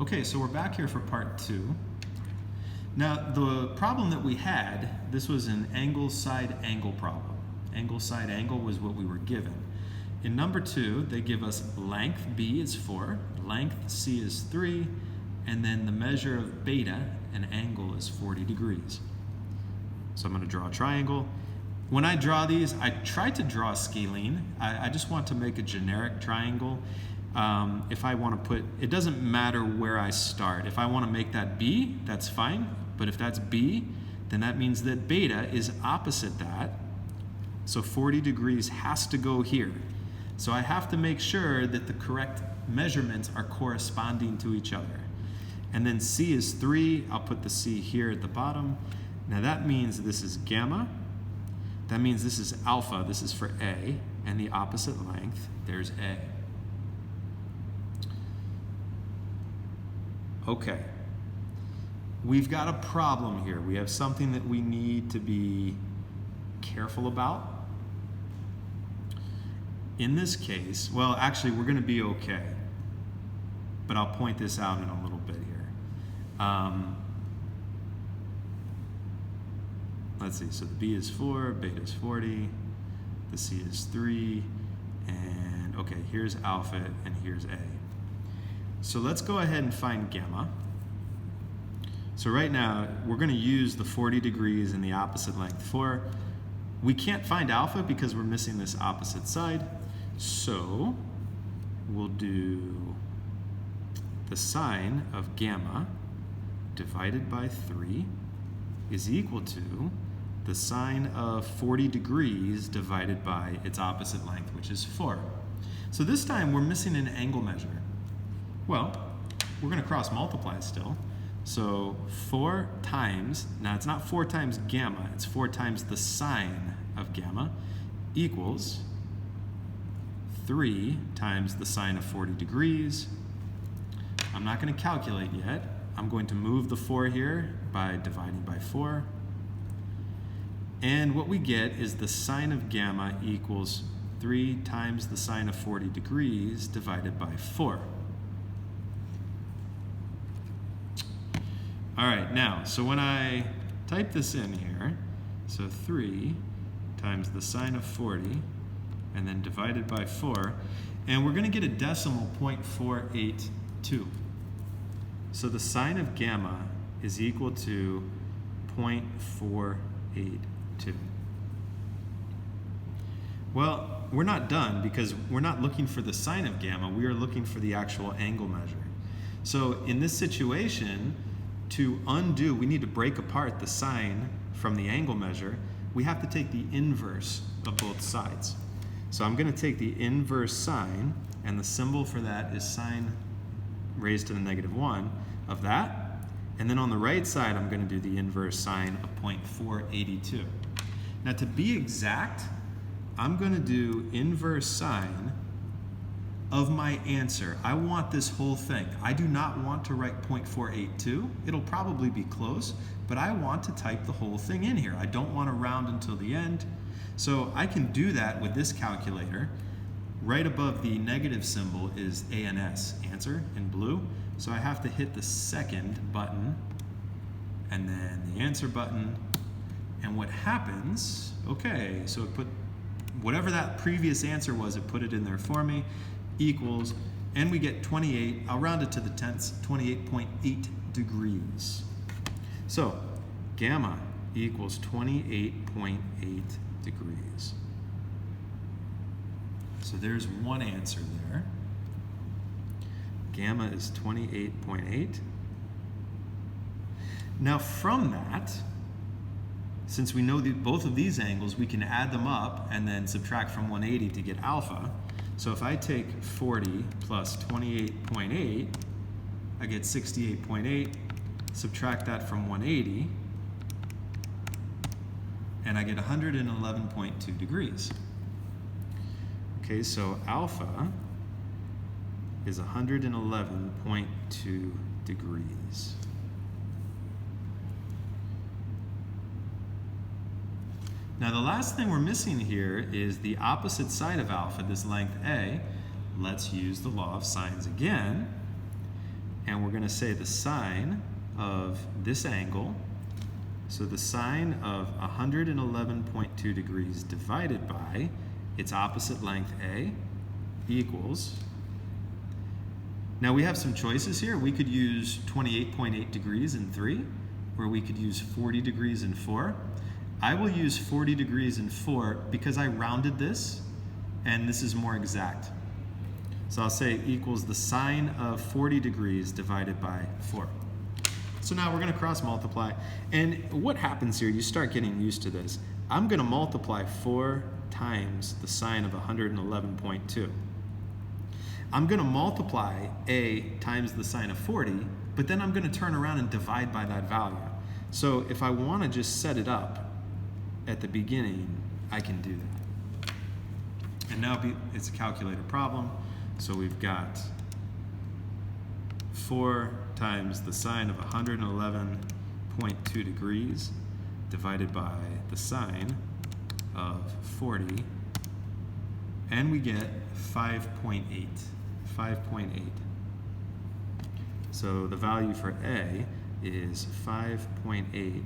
Okay, so we're back here for part 2. Now, the problem that we had, this was an angle side angle problem. Angle side angle was what we were given. In number 2, they give us length B is 4, length C is 3, and then the measure of beta, an angle, is 40 degrees. So I'm going to draw a triangle. When I draw these, I try to draw a scalene. I just want to make a generic triangle. If I want to put, it doesn't matter where I start. If I want to make that B, that's fine. But if that's B, then that means that beta is opposite that. So 40 degrees has to go here. So I have to make sure that the correct measurements are corresponding to each other. And then C is 3. I'll put the C here at the bottom. Now that means this is gamma. That means this is alpha. This is for A. And the opposite length, there's A. Okay, we've got a problem here. We have something that we need to be careful about. In this case, well, actually, we're going to be okay, but I'll point this out in a little bit here. Let's see, so the B is 4, beta is 40, the C is 3, and okay, here's alpha and here's A. So let's go ahead and find gamma. So right now, we're going to use the 40 degrees and the opposite length 4. We can't find alpha because we're missing this opposite side. So we'll do the sine of gamma divided by 3 is equal to the sine of 40 degrees divided by its opposite length, which is 4. So this time, we're missing an angle measure. Well, we're going to cross multiply still. So 4 times, now it's not 4 times gamma, it's 4 times the sine of gamma equals 3 times the sine of 40 degrees. I'm not going to calculate yet. I'm going to move the 4 here by dividing by 4. And what we get is the sine of gamma equals 3 times the sine of 40 degrees divided by 4. All right, now, so when I type this in here, so 3 times the sine of 40, and then divided by 4, and we're going to get a decimal 0.482. So the sine of gamma is equal to 0.482. Well, we're not done because we're not looking for the sine of gamma, we are looking for the actual angle measure. So in this situation, to undo, we need to break apart the sine from the angle measure. We have to take the inverse of both sides. So I'm going to take the inverse sine, and the symbol for that is sine raised to the -1 of that. And then on the right side, I'm going to do the inverse sine of 0.482. Now to be exact, I'm going to do inverse sine of my answer. I want this whole thing. I do not want to write 0.482. It'll probably be close, but I want to type the whole thing in here. I don't want to round until the end. So I can do that with this calculator. Right above the negative symbol is ANS, answer, in blue. So I have to hit the second button, and then the answer button. And what happens, okay, so it put whatever that previous answer was, it put it in there for me, equals, and we get 28, I'll round it to the tenths, 28.8 degrees. So gamma equals 28.8 degrees. So there's one answer there. Gamma is 28.8. Now from that, since we know both of these angles, we can add them up and then subtract from 180 to get alpha. So if I take 40 plus 28.8, I get 68.8. Subtract that from 180, and I get 111.2 degrees. Okay, so alpha is 111.2 degrees. Now the last thing we're missing here is the opposite side of alpha, this length A. Let's use the law of sines again. and we're going to say the sine of this angle. So the sine of 111.2 degrees divided by its opposite length A equals, now we have some choices here. We could use 28.8 degrees in 3, or we could use 40 degrees in 4. I will use 40 degrees in 4 because I rounded this, and this is more exact. So I'll say equals the sine of 40 degrees divided by 4. So now we're going to cross multiply. And what happens here, you start getting used to this. I'm going to multiply 4 times the sine of 111.2. I'm going to multiply A times the sine of 40, but then I'm going to turn around and divide by that value. So if I want to just set it up at the beginning, I can do that. And now it's a calculator problem. So we've got 4 times the sine of 111.2 degrees divided by the sine of 40, and we get 5.8. 5.8. So the value for A is 5.8.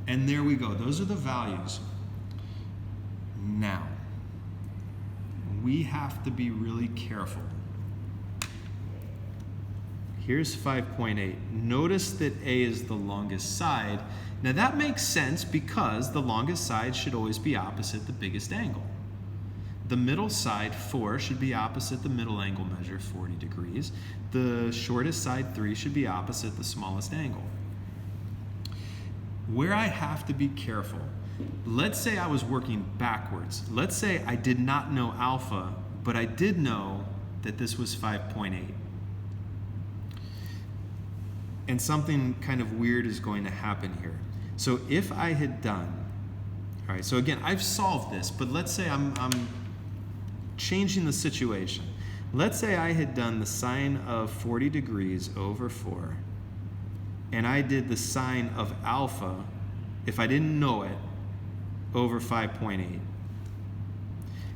And there we go. Those are the values. Now, we have to be really careful. Here's 5.8. Notice that A is the longest side. Now that makes sense because the longest side should always be opposite the biggest angle. The middle side, 4, should be opposite the middle angle measure, 40 degrees. The shortest side, 3, should be opposite the smallest angle. Where I have to be careful, let's say I was working backwards. Let's say I did not know alpha, but I did know that this was 5.8. And something kind of weird is going to happen here. So if I had done, all right, so again, I've solved this, but let's say I'm changing the situation. Let's say I had done the sine of 40 degrees over 4, and I did the sine of alpha, if I didn't know it, over 5.8.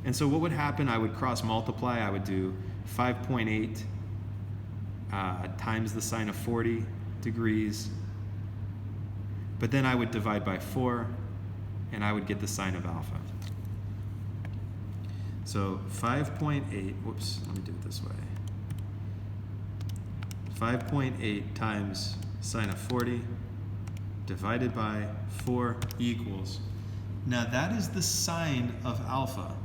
And so what would happen? I would cross multiply. I would do 5.8 times the sine of 40 degrees, but then I would divide by 4, and I would get the sine of alpha. So 5.8, whoops, let me do it this way. 5.8 times sine of 40 divided by 4 equals. Now that is the sine of alpha.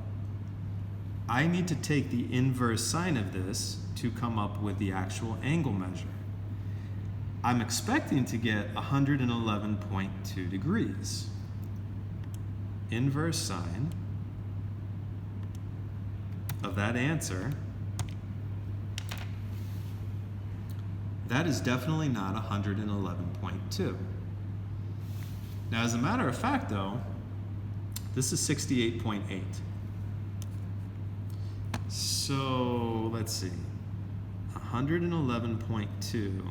I need to take the inverse sine of this to come up with the actual angle measure. I'm expecting to get 111.2 degrees. Inverse sine of that answer, that is definitely not 111.2. Now, as a matter of fact, though, this is 68.8. So let's see, 111.2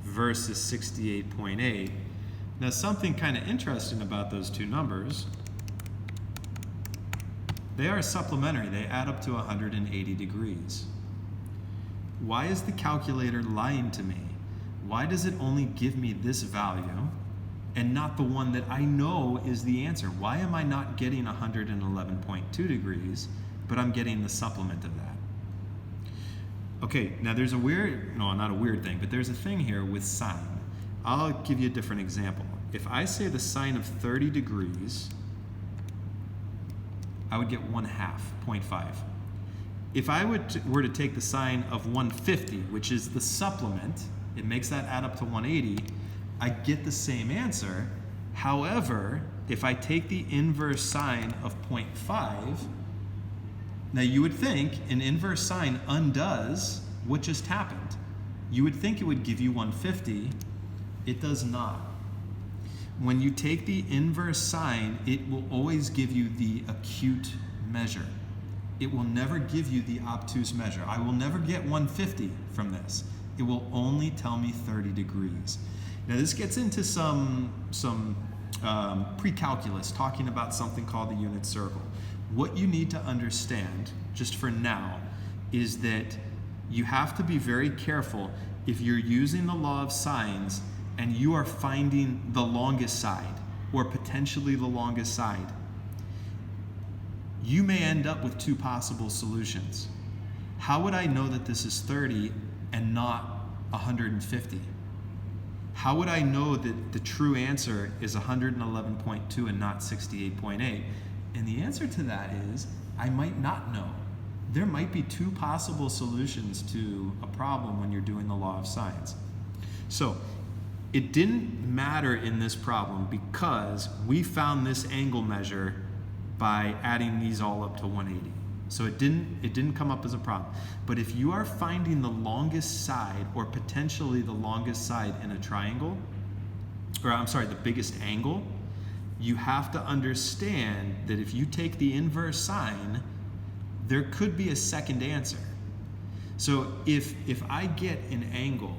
versus 68.8. Now, something kind of interesting about those two numbers, they are supplementary. They add up to 180 degrees. Why is the calculator lying to me? Why does it only give me this value and not the one that I know is the answer? Why am I not getting 111.2 degrees, but I'm getting the supplement of that? Okay, now there's a weird, no, not a weird thing, but there's a thing here with sine. I'll give you a different example. If I say the sine of 30 degrees, I would get 1/2, 0.5. If I were to take the sine of 150, which is the supplement, it makes that add up to 180, I get the same answer. However, if I take the inverse sine of 0.5, now you would think an inverse sine undoes what just happened. You would think it would give you 150. It does not. When you take the inverse sine, it will always give you the acute measure. It will never give you the obtuse measure. I will never get 150 from this. It will only tell me 30 degrees. Now this gets into some pre-calculus, talking about something called the unit circle. What you need to understand, just for now, is that you have to be very careful if you're using the law of sines and you are finding the longest side or potentially the longest side. You may end up with two possible solutions. How would I know that this is 30 and not 150? How would I know that the true answer is 111.2 and not 68.8? And the answer to that is, I might not know. There might be two possible solutions to a problem when you're doing the law of sines. So it didn't matter in this problem because we found this angle measure by adding these all up to 180. So it didn't come up as a problem. But if you are finding the longest side or potentially the longest side in a triangle, or I'm sorry, the biggest angle, you have to understand that if you take the inverse sine, there could be a second answer. So if I get an angle,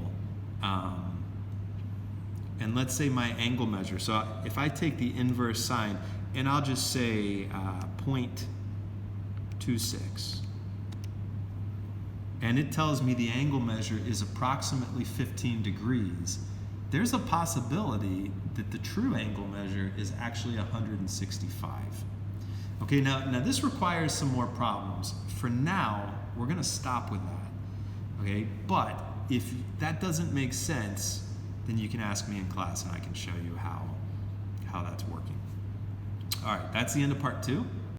and let's say my angle measure, so if I take the inverse sine, and I'll just say 0.26, and it tells me the angle measure is approximately 15 degrees, there's a possibility that the true angle measure is actually 165. Okay, now this requires some more problems. For now, we're gonna stop with that, okay? But if that doesn't make sense, then you can ask me in class and I can show you how that's working. All right, that's the end of part 2.